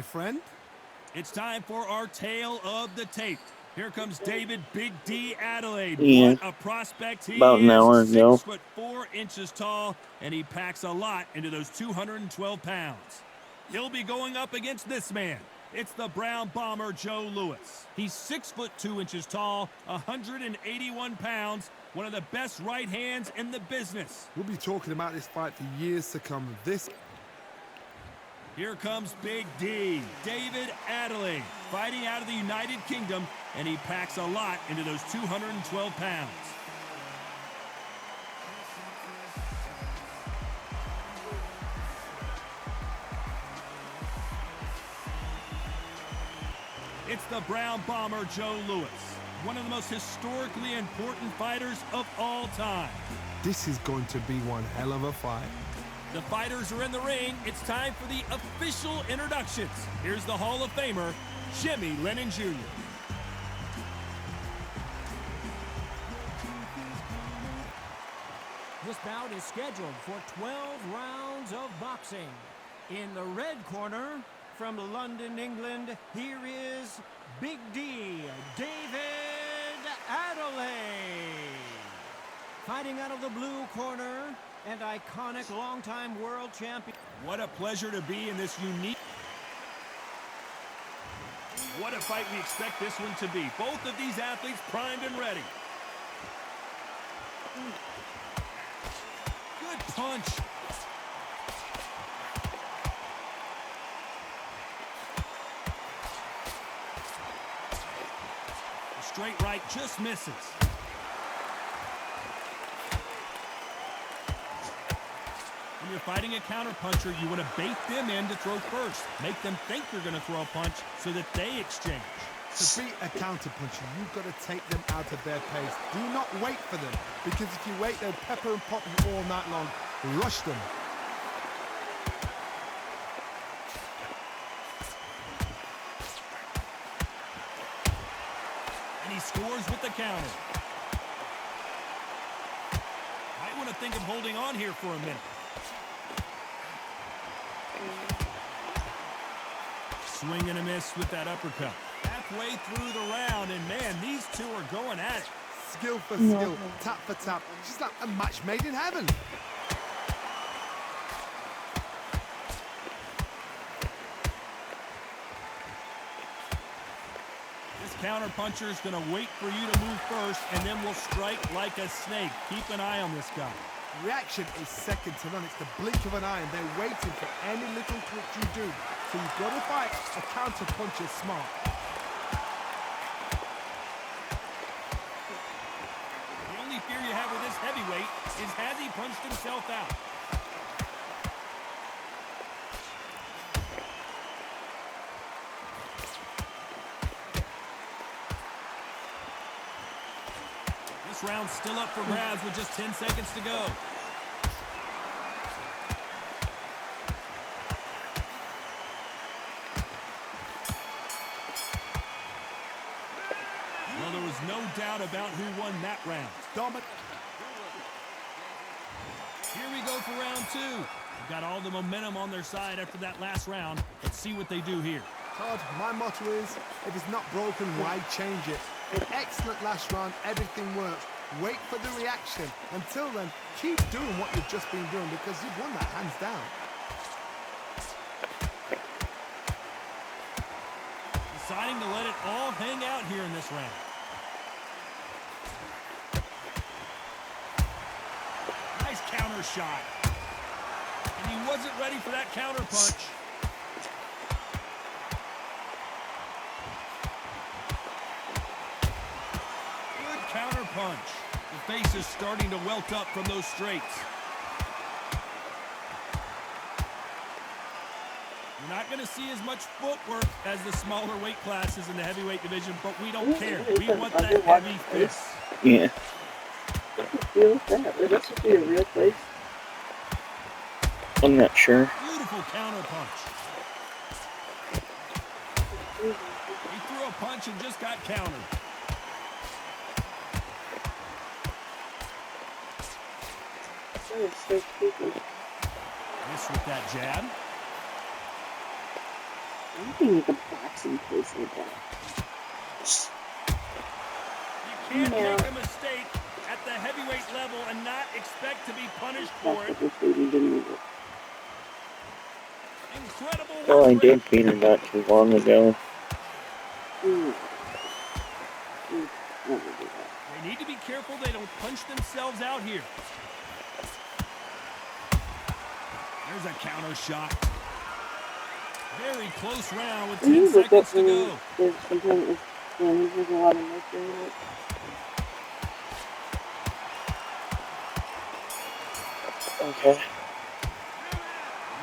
friend. It's time for our tale of the tape. Here comes David Big D Adelaide. Yeah, What a prospect he about an is. hour ago. 6'4" tall, and he packs a lot into those 212 pounds. He'll be going up against this man. It's the Brown Bomber, Joe Louis. He's 6'2" tall, 181 pounds, one of the best right hands in the business. We'll be talking about this fight for years to come. Here comes Big D, David Adelaide, fighting out of the United Kingdom, and he packs a lot into those 212 pounds. It's the Brown Bomber, Joe Louis, one of the most historically important fighters of all time. This is going to be one hell of a fight. The fighters are in the ring. It's time for the official introductions. Here's the Hall of Famer, Jimmy Lennon Jr. This bout is scheduled for 12 rounds of boxing. In the red corner, from London, England, here is Big D, David Adelaide. Fighting out of the blue corner, and iconic longtime world champion. What a pleasure to be in this unique... What a fight we expect this one to be. Both of these athletes primed and ready. Good punch. The straight right just misses. When you're fighting a counterpuncher, you want to bait them in to throw first. Make them think you're going to throw a punch so that they exchange. To beat a counterpuncher, you've got to take them out of their pace. Do not wait for them, because if you wait, they'll pepper and pop you all night long. Rush them. And he scores with the counter. Might want to think of holding on here for a minute. Swing and a miss with that uppercut. Halfway through the round, and man, these two are going at it. Skill for skill, tap for tap. Just like a match made in heaven. This counterpuncher is going to wait for you to move first, and then will strike like a snake. Keep an eye on this guy. Reaction is second to none. It's the blink of an eye, and they're waiting for any little twitch you do. So you've got to fight a counterpuncher smart. The only fear you have with this heavyweight is has he punched himself out? This round's still up for grabs with just 10 seconds to go. Well, there was no doubt about who won that round. Here we go for round two. They've got all the momentum on their side after that last round. Let's see what they do here. Todd, my motto is, if it's not broken, why change it? An excellent last round, everything works. Wait for the reaction. Until then, keep doing what you've just been doing, because you've won that hands down. Deciding to let it all hang out here in this round. Nice counter shot. And he wasn't ready for that counter punch. Good counter punch. The face is starting to welt up from those straights. You're not going to see as much footwork as the smaller weight classes in the heavyweight division, but we don't care. We want that heavy fist. Yeah. What's the deal with that? Would this be a real place? I'm not sure. Beautiful counter punch. He threw a punch and just got countered. That is so stupid. Miss with that jab. Anything like a boxing place like that. You can't Yeah. make a mistake at the heavyweight level and not expect to be punished for That's it. what this lady didn't need it. Incredible Well, I work did rate. beat her not too long ago. Mm. Mm. Never do that. They need to be careful they don't punch themselves out here. There's a counter shot. Very close round with Can 10 you look up seconds for to me go. if sometimes if Danny's has a lot of mercury in it? Okay.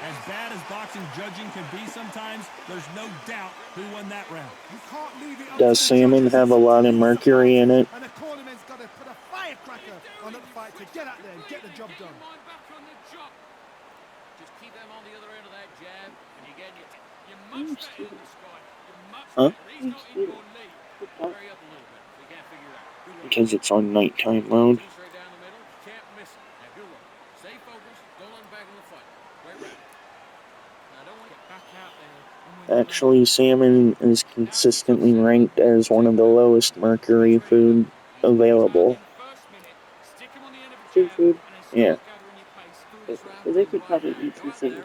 As bad as boxing judging can be sometimes, there's no doubt who won that round. You can't leave it up Does to the salmon judges. have a It's lot up of to the mercury in supporters. it? And the cornerman's got to put a firecracker on that fight to get out there and get the job done. Just keep them on the other end of that jab, and you're Mm, much better than this guy. You're much Huh? better. He's not in your league. Hurry up a little bit. We can't figure it out. Good luck. Because it's on nighttime mode. Two straight down the middle. Can't miss it. Now, good luck. Stay focused. Don't let him back in the fight. Great round. Now, I don't want to get back out there. Actually, salmon is consistently ranked as one of the lowest mercury food available. Seafood. Yeah. So they could probably eat some salmon.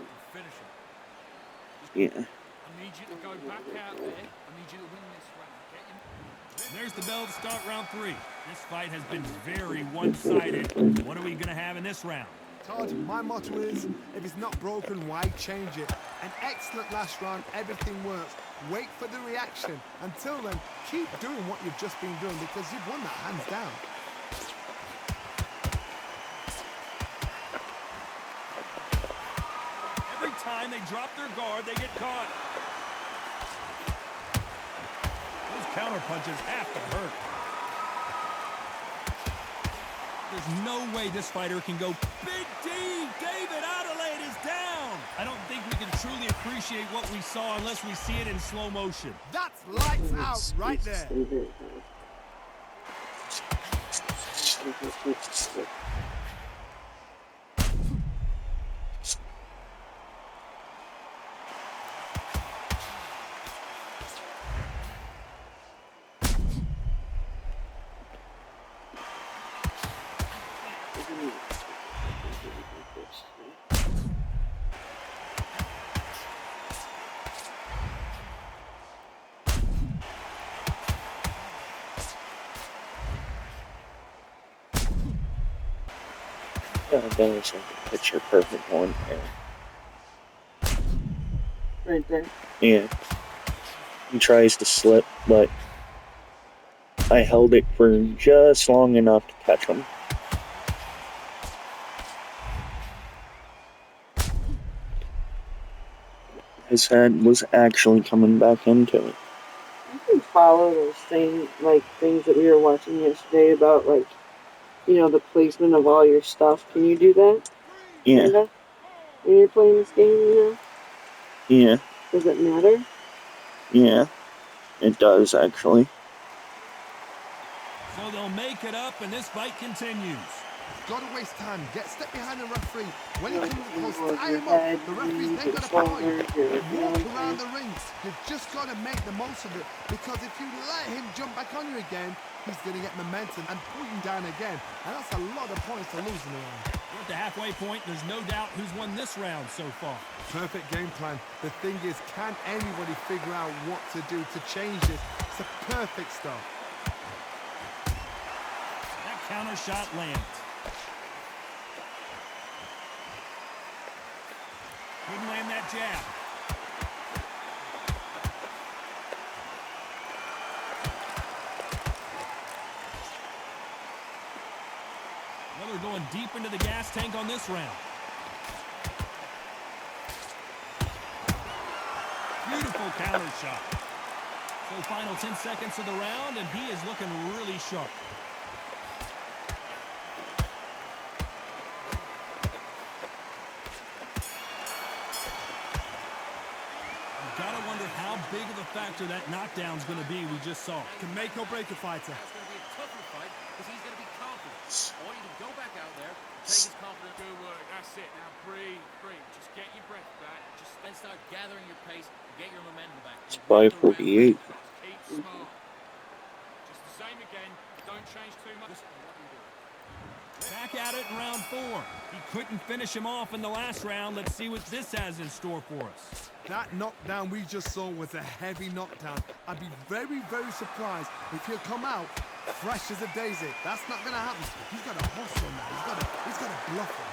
Yeah. I need you to go back out there. I need you to win this round. Get him. There's the bell to start round 3. This fight has been very one-sided. What are we going to have in this round? Todd, my motto is, if it's not broken, why change it? An excellent last round, everything works. Wait for the reaction. Until then, keep doing what you've just been doing because you've won that hands down. Every time they drop their guard, they get caught. Those counter punches have to hurt. There's no way this fighter can go. Big D! David Adelaide is down! I don't think we can truly appreciate what we saw unless we see it in slow motion. That's lights out right there. Stay very good. That was like a picture perfect one there. Right there. Yeah. He tries to slip, but I held it for just long enough to catch him. His head was actually coming back into it. You can follow those things that we were watching yesterday about the placement of all your stuff. Can you do that? Yeah. Linda? When you're playing this game, Yeah. Does it matter? Yeah. It does, actually. So they'll make it up, and this fight continues. Gotta waste time. Get step behind the referee. When he Right, comes close, your tie him head, up. The referee's then your got to point. shoulder, your Walk hand, around the ring. You've just got to make the most of it. Because if you let him jump back on you again, he's going to get momentum and pull you down again. And that's a lot of points to lose in the round. We're at the halfway point. There's no doubt who's won this round so far. Perfect game plan. The thing is, can anybody figure out what to do to change this? It's a perfect start. That counter shot lands. Couldn't land that jab. Well, they're going deep into the gas tank on this round. Beautiful counter shot. So final 10 seconds of the round, and he is looking really sharp. You've got to wonder how big of a factor that knockdown's going to be we just saw. Can make or break a fighter. That's going to be a tougher fight because he's going to be confident. I want you to go back out there, take his confidence. Good work, that's it. Now breathe, breathe. Just get your breath back. Just Then start gathering your pace and get your momentum back. It's Work the round 5:48. Keep smart. Just the same again. Don't change too much. Back at it in round 4. He couldn't finish him off in the last round. Let's see what this has in store for us. That knockdown we just saw was a heavy knockdown. I'd be very, very surprised if he'll come out fresh as a daisy. That's not going to happen. He's got to hustle now. He's got to bluff him.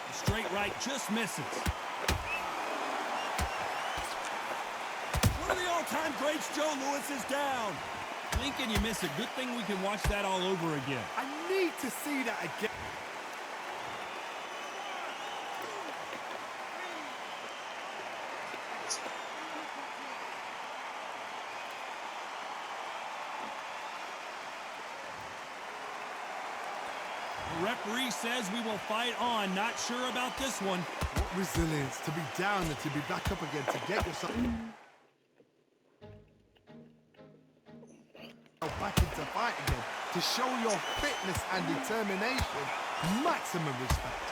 The straight right just misses. One of the all-time greats, Joe Louis, is down. Lincoln, you miss it. Good thing we can watch that all over again. I need to see that again. The referee says we will fight on. Not sure about this one. What resilience to be down and to be back up again, to get yourself back into fight again, to show your fitness and determination. Maximum respect.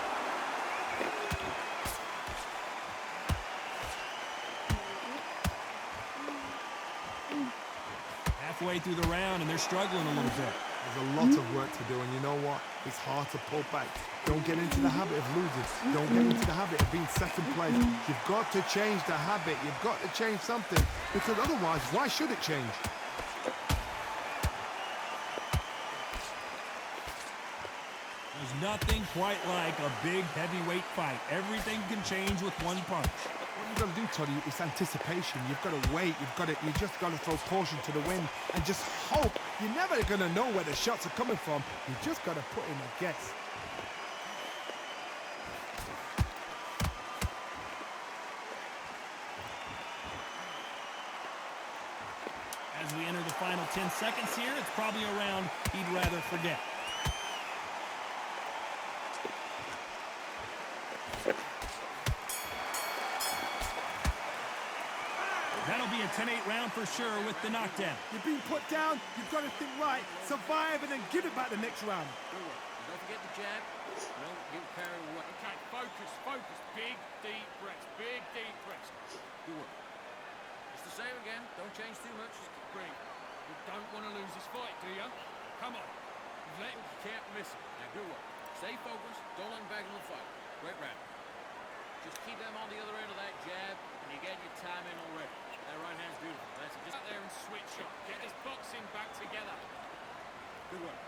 Halfway through the round, and they're struggling a little bit. There's a lot of work to do, and you know what? It's hard to pull back. Don't get into the habit of losing. Don't get into the habit of being second place. You've got to change the habit. You've got to change something, because otherwise, why should it change? There's nothing quite like a big heavyweight fight. Everything can change with one punch. What you've got to do, Toddy, is anticipation. You've got to wait. You just got to throw caution to the wind and just hope. You're never going to know where the shots are coming from. You just got to put in a guess. As we enter the final 10 seconds here, it's probably a round he'd rather forget. That'll be a 10-8 round for sure with the knockdown. You're being put down. You've got to think right, survive, and then give it back the next round. Good work. Don't forget the jab. Don't get carried away. Okay, focus, focus. Big, deep breaths. Big, deep breaths. Good work. It's the same again. Don't change too much. Just breathe. You don't want to lose this fight, do you? Come on. You can't miss it. Now, good work. Stay focused. Don't let them back in the fight. Great round. Just keep them on the other end of that jab, and you get your time in already. That right hand's beautiful. That's it. Just out there and switch up. Get this boxing back together. Good work.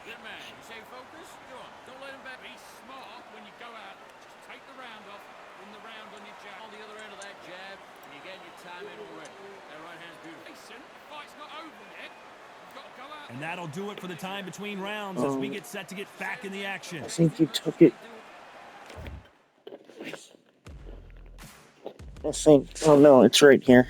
Good man. You stay focused. Go on. Don't let him back. Be smart when you go out. Just take the round off. Win the round on your jab. On the other end of that jab, and you get your time in already. That right hand's beautiful. Listen, the fight's not over yet. You've got to go out. And that'll do it for the time between rounds as we get set to get back in the action. I think you took it. I think. Oh no, it's right here.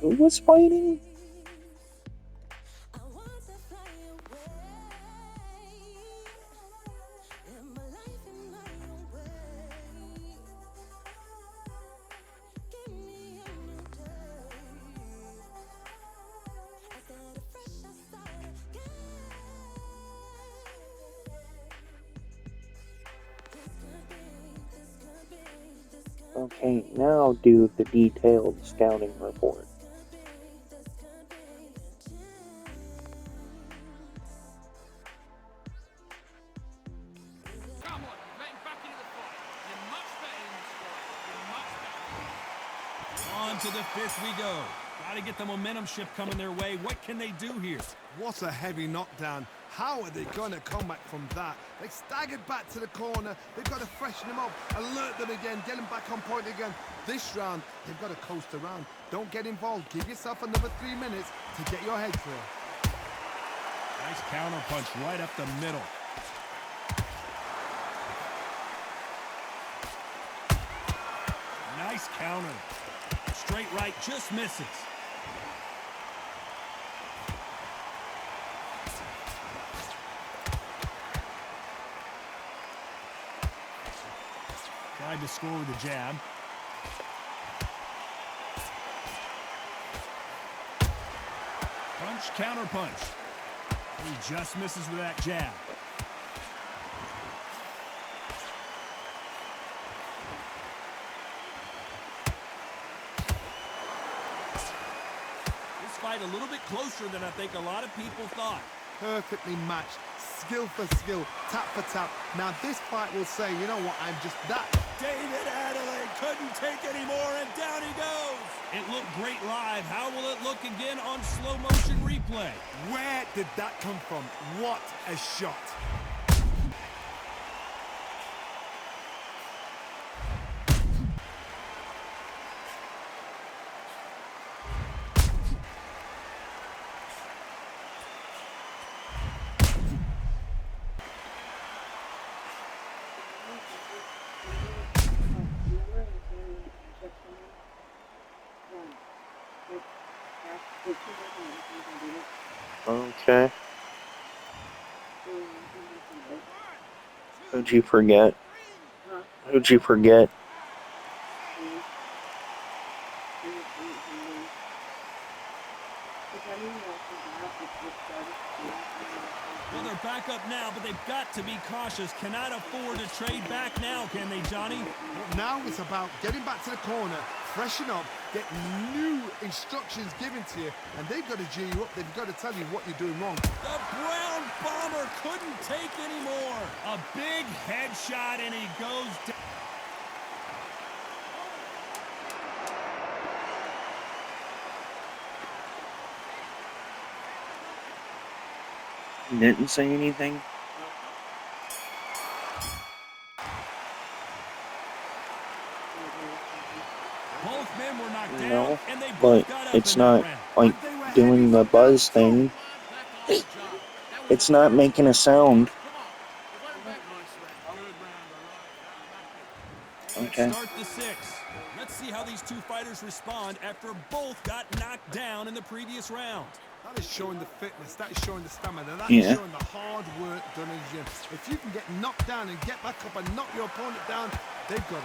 Who was fighting? Okay, now do the detailed scouting report. Come on, let him back into the fight. You're much better in this fight. You're much better. On to the fifth we go. Got to get the momentum shift coming their way. What can they do here? What a heavy knockdown. How are they going to come back from that? They staggered back to the corner. They've got to freshen them up, alert them again, get them back on point again. This round, they've got to coast around. Don't get involved. Give yourself another 3 minutes to get your head clear. Nice counter punch right up the middle. Nice counter. Straight right, just misses. Tried to score with a jab. Punch, counter punch. He just misses with that jab. This fight a little bit closer than I think a lot of people thought. Perfectly matched, skill for skill, tap for tap. Now this fight will say, you know what, I'm just that. David Adelaide couldn't take any more, and down he goes. It looked great live. How will it look again on slow motion replay? Where did that come from? What a shot. Okay. Who'd you forget? Who'd you forget? Well, they're back up now, but they've got to be cautious. Cannot afford to trade back now, can they, Johnny? But now it's about getting back to the corner, freshen up, get new instructions given to you, and they've got to G you up. They've got to tell you what you're doing wrong. The Brown Bomber couldn't take anymore. A big headshot, and he goes down. He didn't say anything? Both men were knocked down, No, and they but both got up it's in that not round. like doing the buzz thing. It's not making a sound. Okay. Start the sixth. Let's see how these two fighters respond after both got knocked down in the previous round. That is showing the fitness, that is showing the stamina, that Yeah. is showing the hard work done in the gym. If you can get knocked down and get back up and knock your opponent down, They've got it.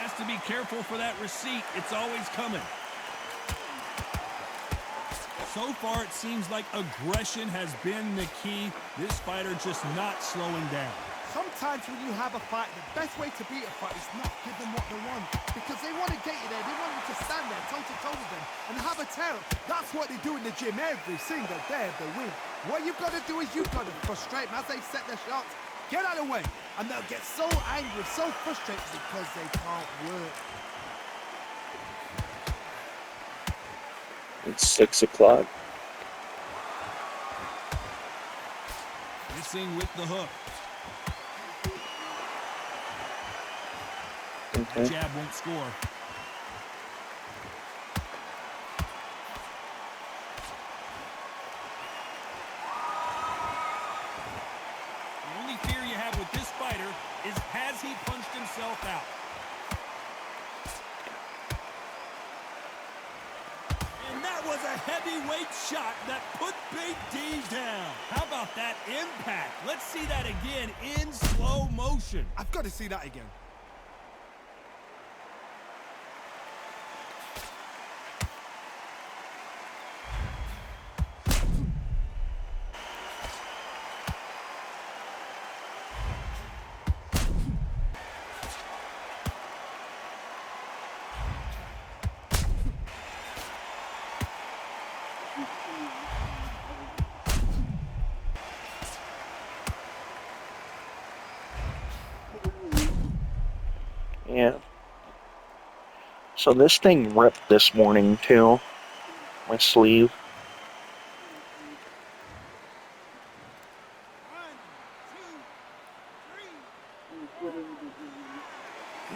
Has to be careful for that receipt. It's always coming. So far, it seems like aggression has been the key. This fighter just not slowing down. Sometimes when you have a fight, the best way to beat a fight is not give them what they want. Because they want to get you there. They want you to stand there toe-to-toe with them and have a tear. That's what they do in the gym every single day of the week. What you've got to do is you've got to frustrate them as they set their shots. Get out of the way. And they'll get so angry, so frustrated because they can't work. It's 6 o'clock. Missing with the hook. Okay. Jab won't score. The only fear you have with this fighter is has he punched himself out? And that was a heavyweight shot that put Big D down. How about that impact? Let's see that again in slow motion. I've got to see that again. Yeah. So this thing ripped this morning too. My sleeve.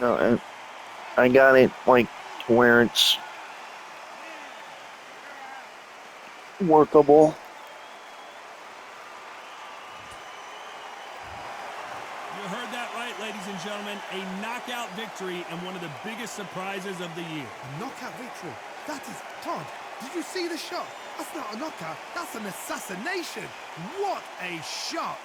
No, I got it like to where it's workable. You heard that right, ladies and gentlemen. A knockout victory and one of the biggest surprises of the year. A knockout victory. That is, Todd, did you see the shot? That's not a knockout. That's an assassination. What a shot.